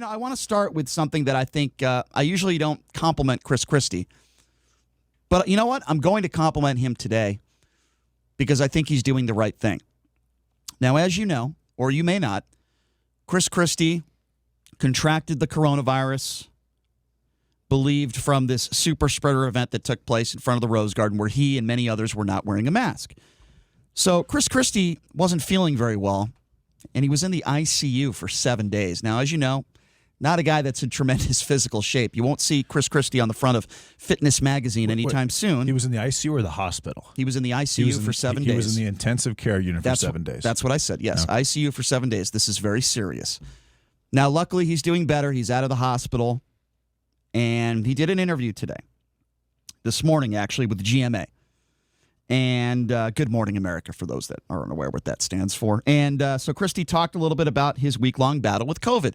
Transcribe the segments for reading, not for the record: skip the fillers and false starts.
I want to start with something that I think I usually don't compliment Chris Christie. But you know what? I'm going to compliment him today because I think he's doing the right thing. Now, as you know, or you may not, Chris Christie contracted the coronavirus, believed from this super spreader event that took place in front of the Rose Garden where he and many others were not wearing a mask. So Chris Christie wasn't feeling very well, and he was in the ICU for 7 days. Now, as you know, not a guy that's in tremendous physical shape. You won't see Chris Christie on the front of Fitness Magazine anytime soon. He was in the ICU or the hospital? He was in the ICU for 7 days. He was in the intensive care unit for 7 days. That's what I said, yes. Okay. ICU for 7 days. This is very serious. Now, luckily, he's doing better. He's out of the hospital, and he did an interview today, this morning, actually, with the GMA. And Good Morning America, for those that aren't aware what that stands for. And so Christie talked a little bit about his week-long battle with COVID.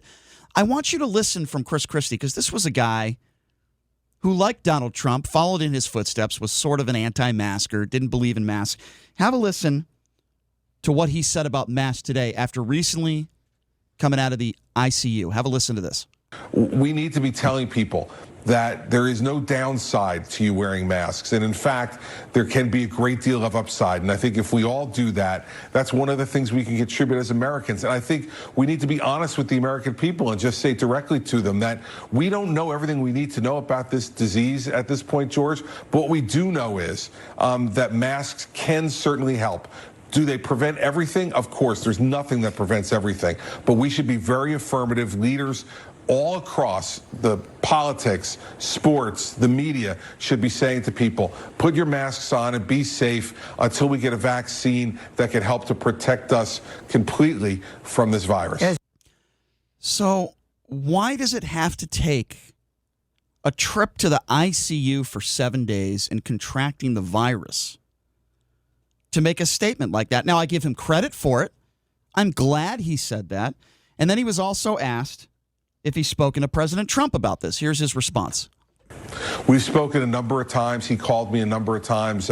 I want you to listen from Chris Christie, because this was a guy who, like Donald Trump, followed in his footsteps, was sort of an anti-masker, didn't believe in masks. Have a listen to what he said about masks today after recently coming out of the ICU. Have a listen to this. We need to be telling people that there is no downside to you wearing masks. And in fact, there can be a great deal of upside. And I think if we all do that, that's one of the things we can contribute as Americans. And I think we need to be honest with the American people and just say directly to them that we don't know everything we need to know about this disease at this point, George. But what we do know is that masks can certainly help. Do they prevent everything? Of course, there's nothing that prevents everything. But we should be very affirmative. Leaders all across the politics, sports, the media should be saying to people, put your masks on and be safe until we get a vaccine that can help to protect us completely from this virus. So why does it have to take a trip to the ICU for 7 days and contracting the virus to make a statement like that? Now, I give him credit for it. I'm glad he said that. And then he was also asked if he's spoken to President Trump about this. Here's his response. We've spoken a number of times. He called me a number of times,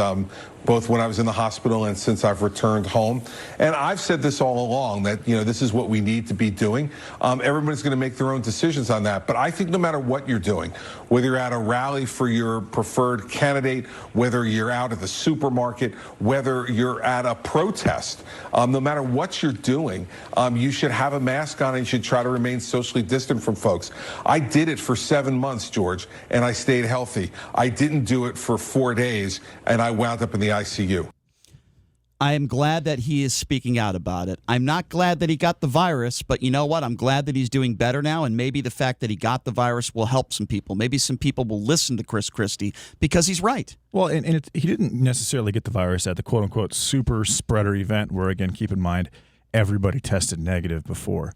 both when I was in the hospital and since I've returned home. And I've said this all along, that, this is what we need to be doing. Everybody's going to make their own decisions on that. But I think no matter what you're doing, whether you're at a rally for your preferred candidate, whether you're out at the supermarket, whether you're at a protest, no matter what you're doing, you should have a mask on and you should try to remain socially distant from folks. I did it for 7 months, George, and I stayed healthy. I didn't do it for 4 days, and I wound up in the ICU. I am glad that he is speaking out about it. I'm not glad that he got the virus, but you know what? I'm glad that he's doing better now, and maybe the fact that he got the virus will help some people. Maybe some people will listen to Chris Christie because he's right. Well, and he didn't necessarily get the virus at the quote-unquote super spreader event where, again, keep in mind, everybody tested negative before.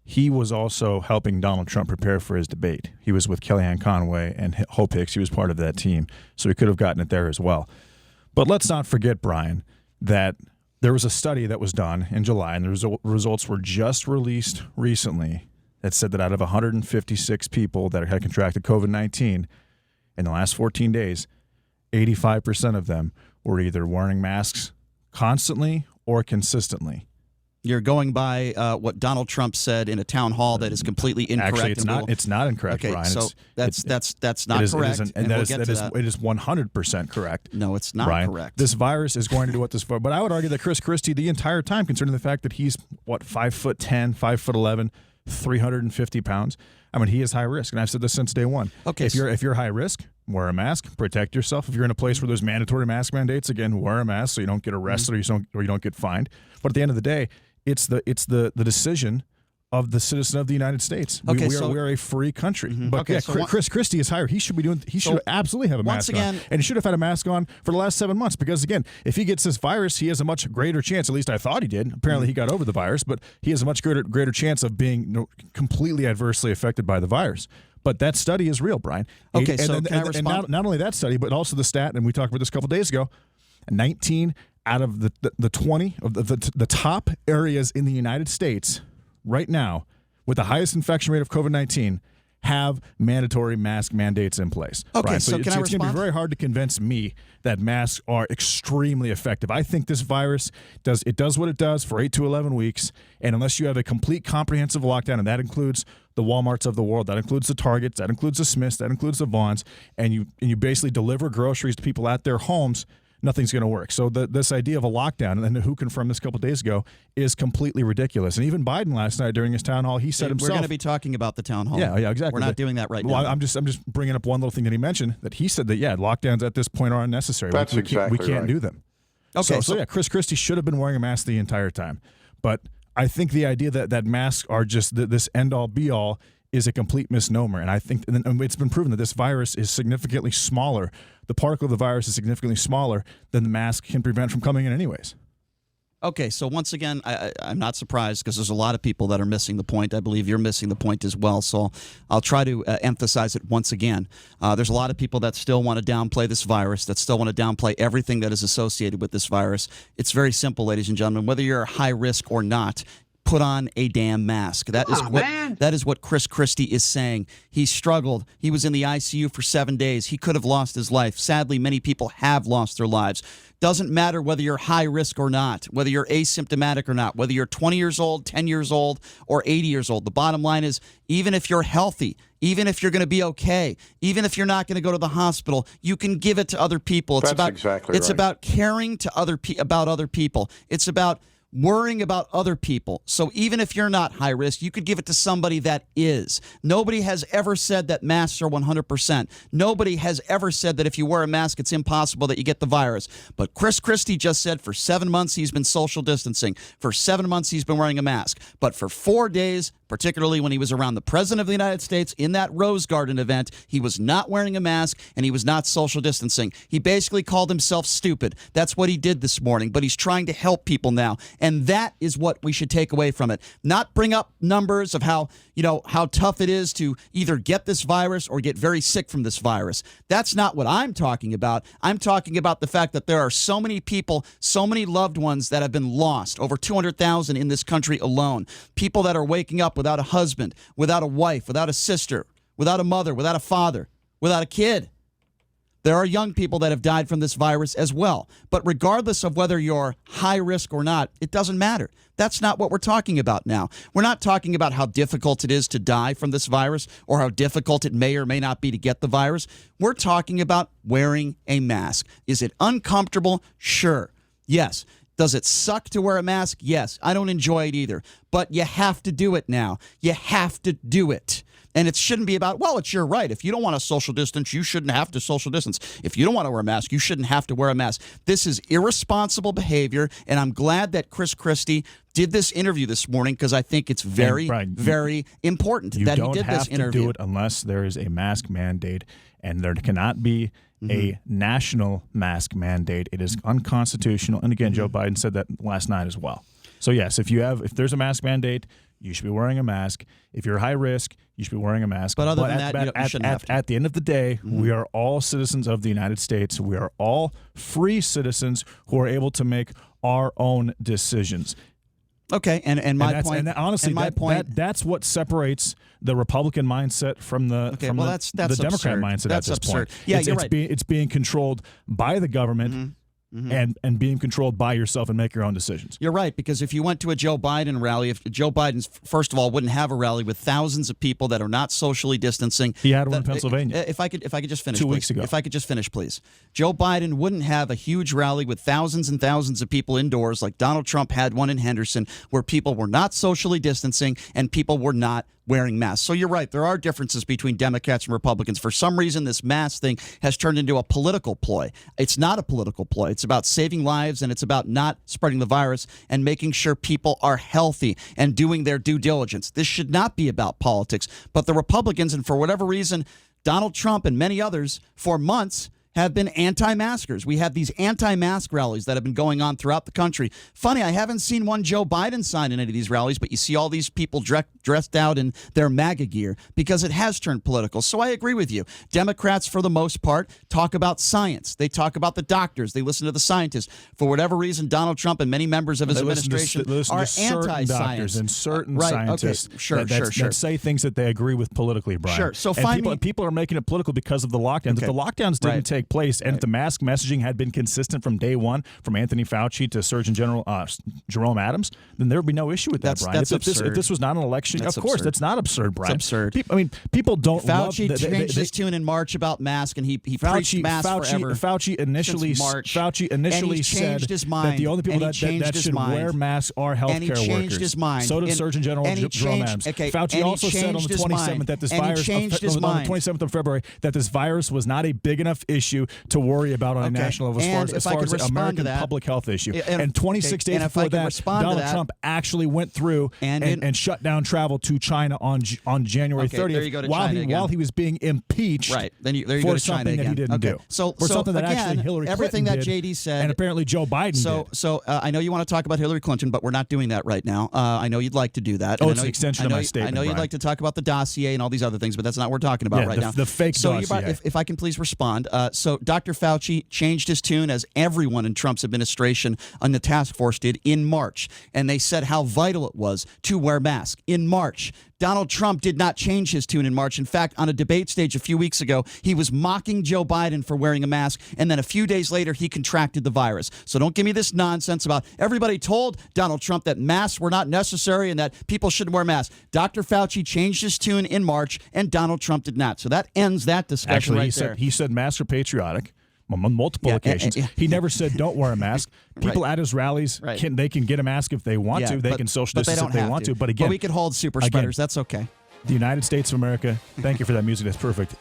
He was also helping Donald Trump prepare for his debate. He was with Kellyanne Conway and Hope Hicks. He was part of that team, so he could have gotten it there as well. But let's not forget, Brian, that there was a study that was done in July, and the results were just released recently that said that out of 156 people that had contracted COVID-19 in the last 14 days, 85% of them were either wearing masks constantly or consistently. You're going by what Donald Trump said in a town hall that is completely incorrect. Actually, it's not incorrect, okay, Brian. So that's not correct. It is 100% correct. No, it's not Brian. correct. This virus is going to do what this. But I would argue that Chris Christie, the entire time, considering the fact that he's 5'10", 5'11", 350 pounds. I mean, he is high risk, and I've said this since day one. Okay, if you're high risk, wear a mask, protect yourself. If you're in a place where there's mandatory mask mandates, again, wear a mask so you don't get arrested or you don't get fined. But at the end of the day, it's the decision of the citizen of the United States. Okay, we are a free country. Mm-hmm. But okay, yeah, Chris Christie is higher. He should absolutely have a mask on. And he should have had a mask on for the last 7 months because, again, if he gets this virus, he has a much greater chance, at least I thought he did. Apparently he got over the virus, but he has a much greater chance of being completely adversely affected by the virus. But that study is real, Brian. Okay, and not only that study, but also the stat, and we talked about this a couple days ago, 19 out of the 20 of the top areas in the United States right now with the highest infection rate of COVID-19 have mandatory mask mandates in place. Okay, right? so can I it's going to respond? be very hard to convince me that masks are extremely effective. I think this virus does what it does for 8 to 11 weeks, and unless you have a complete comprehensive lockdown, and that includes the Walmarts of the world, that includes the Targets, that includes the Smiths, that includes the Vons, and you basically deliver groceries to people at their homes, nothing's going to work. So this idea of a lockdown, and who confirmed this a couple of days ago, is completely ridiculous. And even Biden last night during his town hall, he said himself, we're going to be talking about the town hall. Yeah, exactly. We're not doing that right well, now. I'm just bringing up one little thing that he mentioned, that he said that, lockdowns at this point are unnecessary. That's we can't right. do them. Okay, So Chris Christie should have been wearing a mask the entire time. But I think the idea that masks are just this end-all, be-all is a complete misnomer. And I think and it's been proven that this virus is significantly smaller. The particle of the virus is significantly smaller than the mask can prevent from coming in anyways. Okay, so once again, I'm not surprised because there's a lot of people that are missing the point. I believe you're missing the point as well, so I'll try to emphasize it once again. There's a lot of people that still want to downplay this virus, that still want to downplay everything that is associated with this virus. It's very simple, ladies and gentlemen. Whether you're high risk or not, put on a damn mask. That is what Chris Christie is saying. He struggled. He was in the ICU for 7 days. He could have lost his life. Sadly, many people have lost their lives. Doesn't matter whether you're high risk or not, whether you're asymptomatic or not, whether you're 20 years old, 10 years old, or 80 years old. The bottom line is, even if you're healthy, even if you're going to be okay, even if you're not going to go to the hospital, you can give it to other people. It's about caring to about other people. It's about worrying about other people. So even if you're not high risk, you could give it to somebody that is. Nobody has ever said that masks are 100%. Nobody has ever said that if you wear a mask, it's impossible that you get the virus. But Chris Christie just said for 7 months he's been social distancing. For 7 months he's been wearing a mask. But for 4 days, particularly when he was around the President of the United States in that Rose Garden event, he was not wearing a mask and he was not social distancing. He basically called himself stupid. That's what he did this morning, but he's trying to help people now. And that is what we should take away from it. Not bring up numbers of how tough it is to either get this virus or get very sick from this virus. That's not what I'm talking about. I'm talking about the fact that there are so many people, so many loved ones that have been lost, over 200,000 in this country alone. People that are waking up without a husband, without a wife, without a sister, without a mother, without a father, without a kid. There are young people that have died from this virus as well. But regardless of whether you're high risk or not, it doesn't matter. That's not what we're talking about now. We're not talking about how difficult it is to die from this virus or how difficult it may or may not be to get the virus. We're talking about wearing a mask. Is it uncomfortable? Sure. Yes. Does it suck to wear a mask? Yes. I don't enjoy it either. But you have to do it now. You have to do it. And it shouldn't be about, well, it's your right. If you don't want to social distance, you shouldn't have to social distance. If you don't want to wear a mask, you shouldn't have to wear a mask. This is irresponsible behavior, and I'm glad that Chris Christie did this interview this morning because I think it's very, very important that he did this interview. You don't have to do it unless there is a mask mandate, and there cannot be a national mask mandate. It is unconstitutional. And again, Joe Biden said that last night as well. So yes, if there's a mask mandate, you should be wearing a mask. If you're high risk, you should be wearing a mask. But other than that, you shouldn't have to. At the end of the day, we are all citizens of the United States. We are all free citizens who are able to make our own decisions. Okay, and my point. And honestly, that's what separates the Republican mindset from the that's Democrat absurd. mindset That's at this absurd. point. Yeah, you're right. It's being controlled by the government. And being controlled by yourself and make your own decisions. You're right, because if you went to a Joe Biden rally, if Joe Biden, first of all, wouldn't have a rally with thousands of people that are not socially distancing. He had one in Pennsylvania. If I could just finish, 2 weeks ago. If I could just finish, please. Joe Biden wouldn't have a huge rally with thousands and thousands of people indoors like Donald Trump had one in Henderson, where people were not socially distancing and people were not wearing masks. So you're right. There are differences between Democrats and Republicans. For some reason, this mask thing has turned into a political ploy. It's not a political ploy. It's about saving lives, and it's about not spreading the virus and making sure people are healthy and doing their due diligence. This should not be about politics. But the Republicans, and for whatever reason, Donald Trump and many others, for months, have been anti-maskers. We have these anti-mask rallies that have been going on throughout the country. Funny, I haven't seen one Joe Biden sign in any of these rallies, but you see all these people dressed out in their MAGA gear because it has turned political. So I agree with you. Democrats, for the most part, talk about science. They talk about the doctors. They listen to the scientists. For whatever reason, Donald Trump and many members of his administration are anti-science. Doctors and certain scientists that say things that they agree with politically, Brian. Sure. So people are making it political because of the lockdowns. Okay. If the lockdowns didn't take place, and if the mask messaging had been consistent from day one, from Anthony Fauci to Surgeon General Jerome Adams, then there would be no issue with that, Brian. That's absurd. If this was not an election, of course, that's not absurd, Brian. It's absurd. People don't Fauci love... changed his tune in March about masks, and he preached masks forever. Fauci initially said his mind, that the only people that should wear masks are healthcare workers. Changed his mind. So did Surgeon General Jerome Adams. Fauci also said on the 27th that this virus, on the 27th of February, that this virus was not a big enough issue to worry about on a national level as far as American public health issue. And 26 days before that, Donald Trump actually went through and shut down travel to China on January 30th while he was being impeached for something that he didn't do. For something that actually Hillary Clinton did, JD said, and apparently Joe Biden did. So I know you want to talk about Hillary Clinton, but we're not doing that right now. I know you'd like to do that. It's an extension of my statement. I know you'd like to talk about the dossier and all these other things, but that's not what we're talking about right now. The fake dossier. If I can please respond. So Dr. Fauci changed his tune, as everyone in Trump's administration on the task force did, in March. And they said how vital it was to wear masks in March. Donald Trump did not change his tune in March. In fact, on a debate stage a few weeks ago, he was mocking Joe Biden for wearing a mask, and then a few days later, he contracted the virus. So don't give me this nonsense about everybody told Donald Trump that masks were not necessary and that people shouldn't wear masks. Dr. Fauci changed his tune in March, and Donald Trump did not. So that ends that discussion. Actually, he said masks are patriotic. On multiple occasions. He never said don't wear a mask. People at his rallies, they can get a mask if they want to. They can social distance if they want to. But again, we can hold super spreaders. That's okay. The United States of America, thank you for that music. That's perfect.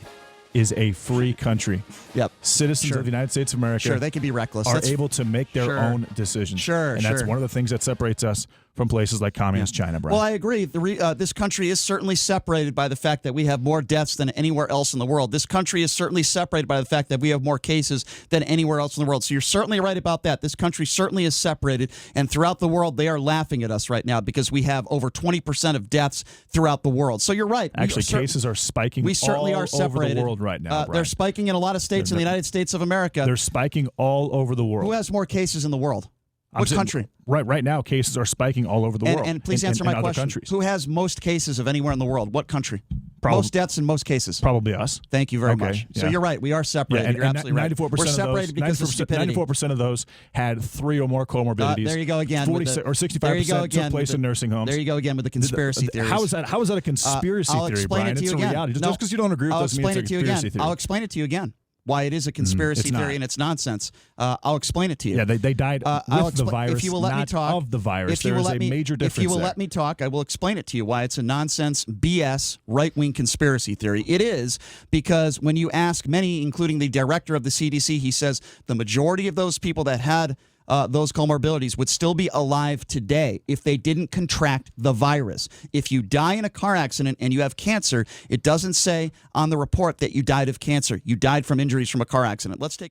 Is a free country. Yep. Citizens of the United States of America they can be reckless. Are able to make their own decisions. And that's one of the things that separates us from places like communist China, Brian. Well, I agree. This country is certainly separated by the fact that we have more deaths than anywhere else in the world. This country is certainly separated by the fact that we have more cases than anywhere else in the world. So you're certainly right about that. This country certainly is separated, and throughout the world, they are laughing at us right now because we have over 20% of deaths throughout the world. So you're right. Actually, cases are spiking all over the world right now, Brian. They're spiking in a lot of states in the United States of America. They're spiking all over the world. Who has more cases in the world? What country? Right now, cases are spiking all over the world. And please answer my question. Who has most cases of anywhere in the world? What country? Most deaths in most cases. Probably us. Thank you very much. So you're right. We are separated. You're absolutely right. 94% We're separated because of stupidity. 94% of those had 3 or more comorbidities. There you go again. 65% took place in nursing homes. There you go again with the conspiracy theories. How is that a conspiracy theory, Brian? It's a reality. Just because you don't agree with us means it's a conspiracy theory. I'll explain it to you again. Why it is a conspiracy theory and it's nonsense. I'll explain it to you. Yeah, they died with the virus, if you will let me talk, of the virus. There is a major difference. If you will let me talk, I will explain it to you why it's a nonsense, BS, right-wing conspiracy theory. It is because when you ask many, including the director of the CDC, he says the majority of those people that had those comorbidities would still be alive today if they didn't contract the virus. If you die in a car accident and you have cancer, it doesn't say on the report that you died of cancer. You died from injuries from a car accident. Let's take